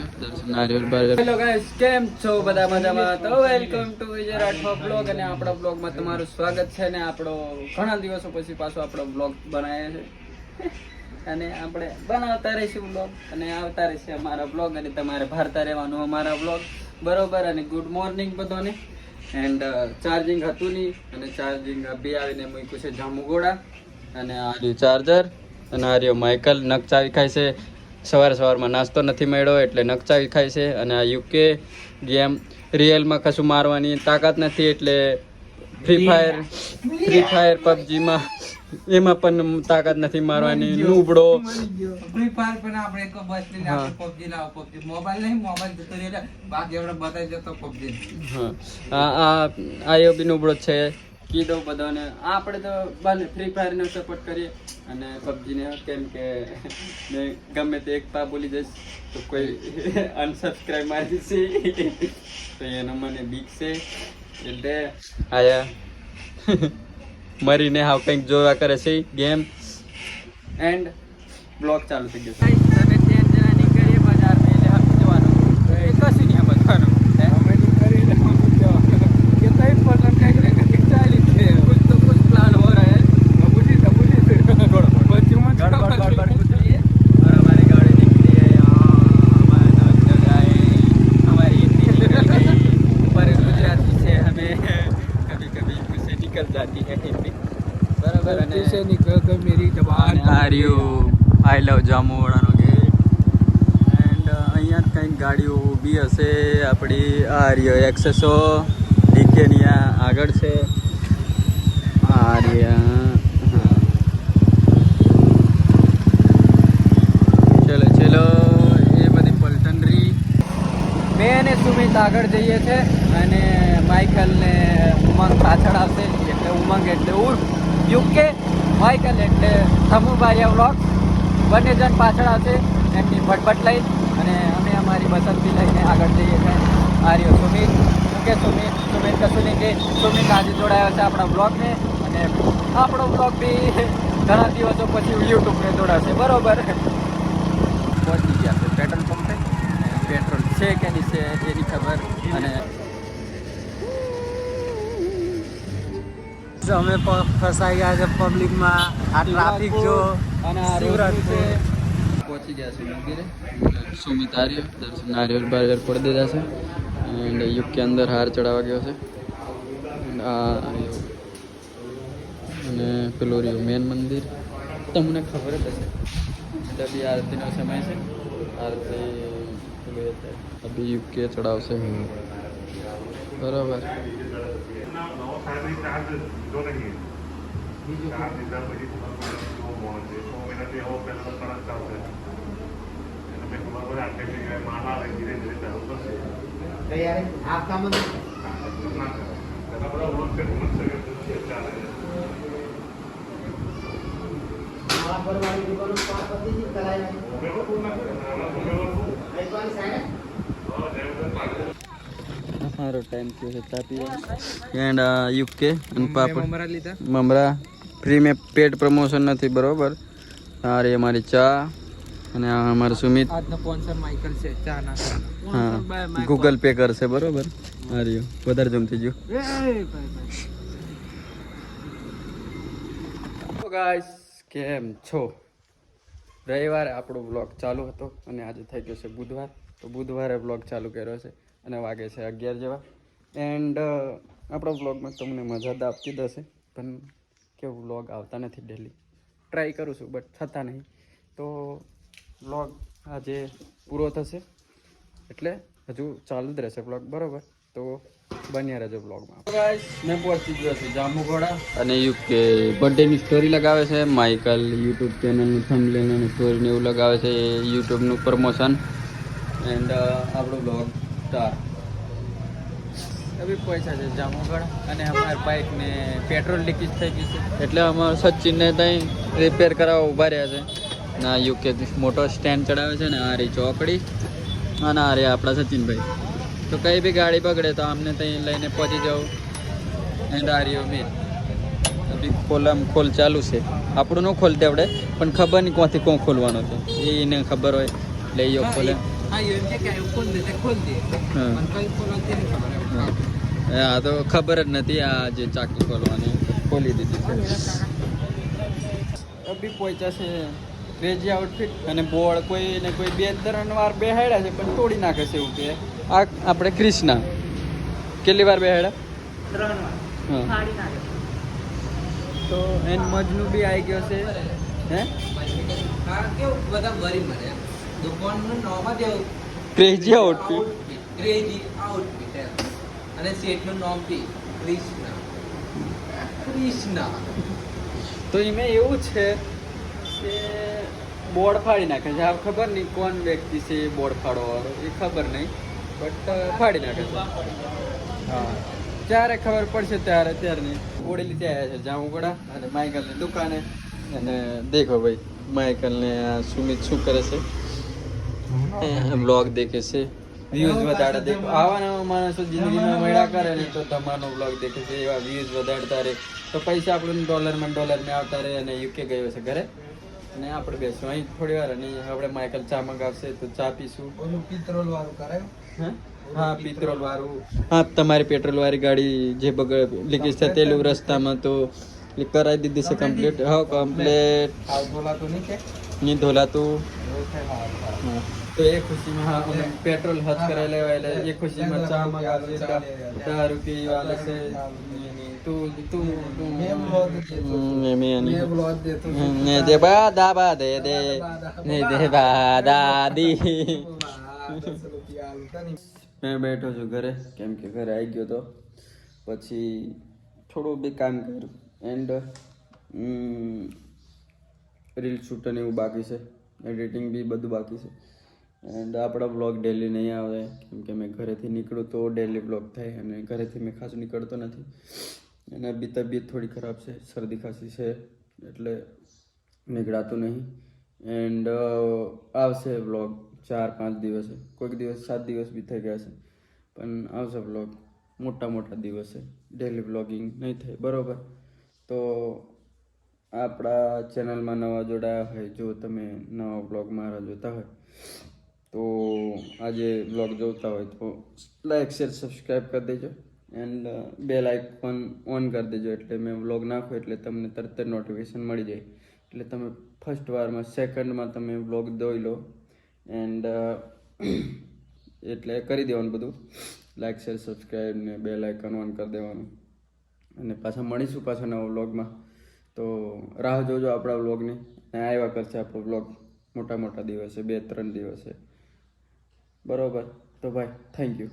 Hello guys, કેમ છો બધા? મજામાં? તો welcome to Vijay Rathwa blog અને આપણા બ્લોગમાં તમારું સ્વાગત છે. ને આપણો ઘણા દિવસો પછી પાછો આપણો બ્લોગ બનાવ્યો છે અને આપણે બનાવતા રહીશું બ્લોગ અને આવતા રહેશે અમારા બ્લોગ અને તમારે ભારતા રહેવાનું અમારા બ્લોગ, બરોબર? અને ગુડ મોર્નિંગ બધાને. એન્ડ ચાર્જિંગ હતું નહીં અને ચાર્જિંગ બી આવીને મૂક્યું છે જાંબુગોળા અને આ રહ્યું ચાર્જર અને આ રહ્યો માઇકલ નખ ચાવી ખાય છે. સવારમાં નાસ્તો નથી મળ્યો એટલે નકચાવી ખાય છે. અને આ યુકે ગેમ રિયલમાં કશું મારવાની તાકાત નથી એટલે ફ્રી ફાયર પબજીમાં એમાં પણ તાકાત નથી મારવાની. નૂબડો ફ્રી ફાયર પણ આપણે એક બસ લઈને આપણે પબજી લાવો, પબજી મોબાઈલ નહીં, મોબાઈલ જતો રહે બાકી આપણે બતાવી દેતો પબજી. આ એ બી નૂબડો છે કીધું બધાને. આપણે તો ફ્રી ફાયરને સપોર્ટ કરીએ અને પબજીને, કેમ કે ગમે તે એક પા બોલી જઈશ તો કોઈ અનસબસ્ક્રાઈબ મારી છે તો એનો મને બીક છે એટલે આયા મરીને હાવ કંઈક જોવા કરે છે ગેમ. એન્ડ બ્લોગ ચાલુ થઈ ગયો છે. તમે 3 જણા નીકળીએ બજારમાં એટલે હમ જવાનું કશું નહીં બધવાનું આઈ લવ જામુવાળાનો ગેટ. એન્ડ અહીંયા કંઈક ગાડીઓ ઊભી હશે આપણી. આ રહ્યો એક્સેસો ડીકેની આગળ છે. આ રહ્યા ચલો એ બધી પલટનરી. મેં અને સુમિત આગળ જઈએ છે અને માઇકલ ને ઉમંગ પાછળ આવશે. એટલે ઉમંગ એટલે યુકે, માઇકલ એટલે થમુબારિયા વ્લોગ. બંને જણ પાછળ આવશે એમની ભટભટ લઈ અને અમે અમારી પસંદગી લઈને આગળ જઈએ છીએ. આ રહ્યો સુમિત. કે સુમિત કશું નહીં કે સુમિત આજે જોડાયો છે આપણા બ્લોગને અને આપણો બ્લોગ બી ઘણા દિવસો પછી યુટ્યુબને જોડાશે, બરોબર? પહોંચી ગયા છે પેટ્રોલ પંપે. પેટ્રોલ છે કે નહીં છે એની ખબર. અને અમે ફસાઈ ગયા છે પબ્લિકમાં. આ ટ્રાફિક જો અને આ રોડ છે. પહોંચી ગયા છે મંદિરે. સુમિત આર્ય દર્શન નારિયેળ બારિયેળ પડી દીધા છે. એન્ડ યુકે અંદર હાર ચડાવવા ગયો છે. અને પેલું રહ્યું મેન મંદિર, તમને ખબર જ હશે. એટલે બી આરતીનો સમય છે. આરતી અભી યુકે ચડાવશે, બરાબર? સારો ટાઈમ થયો છે ચા પીવા. એન્ડ યુકે અને પાપડ મમરા ફ્રી મેં પેડ પ્રમોશન નથી, બરોબર? આ રે અમારી ચા અને આ અમારું સુમિત. આજનો સ્પોન્સર માઇકલ છે ચા ના. હા, ગૂગલ પે કરશે, બરોબર? આ રહ્યું વધારે જમતી ગયું. ગાઈસ, કેમ છો? રવિવારે આપણો બ્લોગ ચાલુ હતો અને આજે થઈ ગયો છે બુધવાર. તો બુધવારે બ્લોગ ચાલુ કર્યો છે અને વાગે છે 11 જેવા. એન્ડ આપણો બ્લોગમાં તમને મજા તો આપતી જ હશે, પણ કેવું બ્લોગ આવતા નથી ડેલી. ટ્રાય કરું છું બટ થતા નહીં. તો બ્લોગ આજે પૂરો થશે એટલે હજુ ચાલુ જ રહેશે બ્લોગ, બરાબર? તો બન્યા રહેજો બ્લોગમાં. મેં પહોંચી ગયો છું જાંબુઘોડા અને યુકે બર્થડેની સ્ટોરી લગાવે છે. માઇકલ યુટ્યુબ ચેનલનું થંબનેલ અને સ્ટોરીને એવું લગાવે છે, યુટ્યુબનું પ્રમોશન. એન્ડ આપણો બ્લોગ સ્ટાર અભી પૈસા છે જાંબુઘોડા. અને અમારા બાઇકને પેટ્રોલ લીકેજ થઈ ગઈ છે એટલે અમારા સચિનને ત્યાં રિપેર કરાવવા ઊભા રહ્યા છે. ના યુકે મોટો સ્ટેન્ડ ચડાવે છે ને આ રહી ચોકડી અને આ રે આપણા સચિનભાઈ. તો કંઈ બી ગાડી પકડે તો આમને ત્યાં લઈને પહોંચી જાઉં. એન્ડ આ રહ્યો મેં અભી ખોલ ચાલુ છે. આપણું ન ખોલતે આવડે પણ ખબર નહીં ક્યાંથી કોણ ખોલવાનો છે, એને ખબર હોય એટલે એ ખોલે. હા એમ કે ખોલ દે તે ખોલ દે હા. પણ કઈ ખોલવાનું તે નહીં ખબર એમ. આ તો ખબર જ નથી આ જે ચાકી ખોલવાની ખોલી દીધી છે અભી પહોંચ્યા છે ક્રેઝી આઉટફિટ અને બોર્ડ કોઈ ને કોઈ 2-3 વાર બેહાડ્યા છે પણ તોડી નાખે છે એવું કે આ આપણે ક્રિષ્ના કેટલી વાર બેહાડ્યા હા તો એન મજનું બી આવી ગયો છે હે હા કેવું બધા ભરી મળે એમ. દુકાનનું નામ જ એવું ક્રેઝી આઉટફિટ ક્રેઝી આઉટફિટ એમ. અને સેટનું નામ બી કૃષ્ણા તો એમાં એવું છે કે બોર્ડ ફાડી નાખે છે આ ખબર નહીં કોણ વ્યક્તિ છે એ બોર્ડ ફાડવાવાળો એ ખબર નહીં બટ ફાડી નાખે છે હા જ્યારે ખબર પડશે ત્યારે નહીં ઓળેલી ત્યાં આવ્યા છે જામુગડા અને માઇકલની દુકાને અને દેખો ભાઈ માઇકલને આ સુમિત શું કરે છે બ્લોગ દેખે છે વ્યૂઝ વધારે દેખો આવા નવા માણસો જિંદગીમાં મળ્યા કરે ને તો તમારો બ્લોગ દેખે છે એવા વ્યૂઝ વધારતા રહે તો પૈસા આપણને ડોલરમાં આવતા રહે અને યુકે ગયો છે ઘરે અને આપણે બેસું અહીં થોડી વાર અને આપણે માઇકલ ચા મંગાવશે તો ચા પીશું ઓલું પિત્રોલ વાળું કરાયું હા પેટ્રોલ વાળું હા તમારી પેટ્રોલ વાળી ગાડી જે બગડ લીકેજ થયેલું રસ્તામાં તો એ કરાવી દીધી છે કમ્પ્લીટ હા કમ્પ્લીટ આવ બોલાતું નહીં કે નહીં ધોલાતું એવું છે હા હા. તો એ ખુશીમાં હા અમે પેટ્રોલ હજ કરાવી લેવા એટલે એ ખુશીમાં ચા મંગાવશે 10 રૂપિયા વાલે છે તું ને દે બા દાબા દે દે ને દે બા દાદી મેં બેઠો છું ઘરે કેમ કે ઘરે આવી ગયો તો પછી થોડું બી કામ કર્યું એન્ડ રીલ શૂટ અને એવું બાકી છે એડિટિંગ બી બધું બાકી છે એન્ડ આપણા બ્લોગ ડેલી નહીં આવે કેમ કે મેં ઘરેથી નીકળું તો ડેલી બ્લોગ થાય અને ઘરેથી મેં ખાસ નીકળતો નથી અને બી તબિયત થોડી ખરાબ છે શરદી ખાંસી છે એટલે નીકળાતું નહીં એન્ડ આવશે બ્લોગ 4-5 દિવસે કોઈક દિવસ 7 દિવસ બી થઈ ગયા છે પણ આવશે બ્લોગ મોટા દિવસે ડેલી બ્લોગિંગ નહીં થાય બરાબર તો આપણા ચેનલમાં નવા જોડાયા હોય જો તમે નવા બ્લોગ મારા જોતા હોય તો આજે બ્લોગ જોતા હોય તો લાઈક શેર સબસ્ક્રાઈબ કરી દેજો એન્ડ બેલ આઇકન ઓન કરી દેજો એટલે મેં બ્લોગ નાખું એટલે તમને તરત જ નોટિફિકેશન મળી જાય એટલે તમે ફર્સ્ટ વારમાં સેકન્ડમાં તમે બ્લોગ જોઈ લો એન્ડ એટલે કરી દેવાનું બધું લાઈક શેર સબસ્ક્રાઈબ ને બેલ આઇકન ઓન કરી દેવાનું અને પાછા મળીશું પાછા નવા વ્લોગમાં તો રાહ જોજો આપણા વ્લોગની અને આવ્યા કરશે આપણો વ્લોગ મોટા દિવસે 2-3 દિવસે બરાબર તો ભાઈ થેન્ક યુ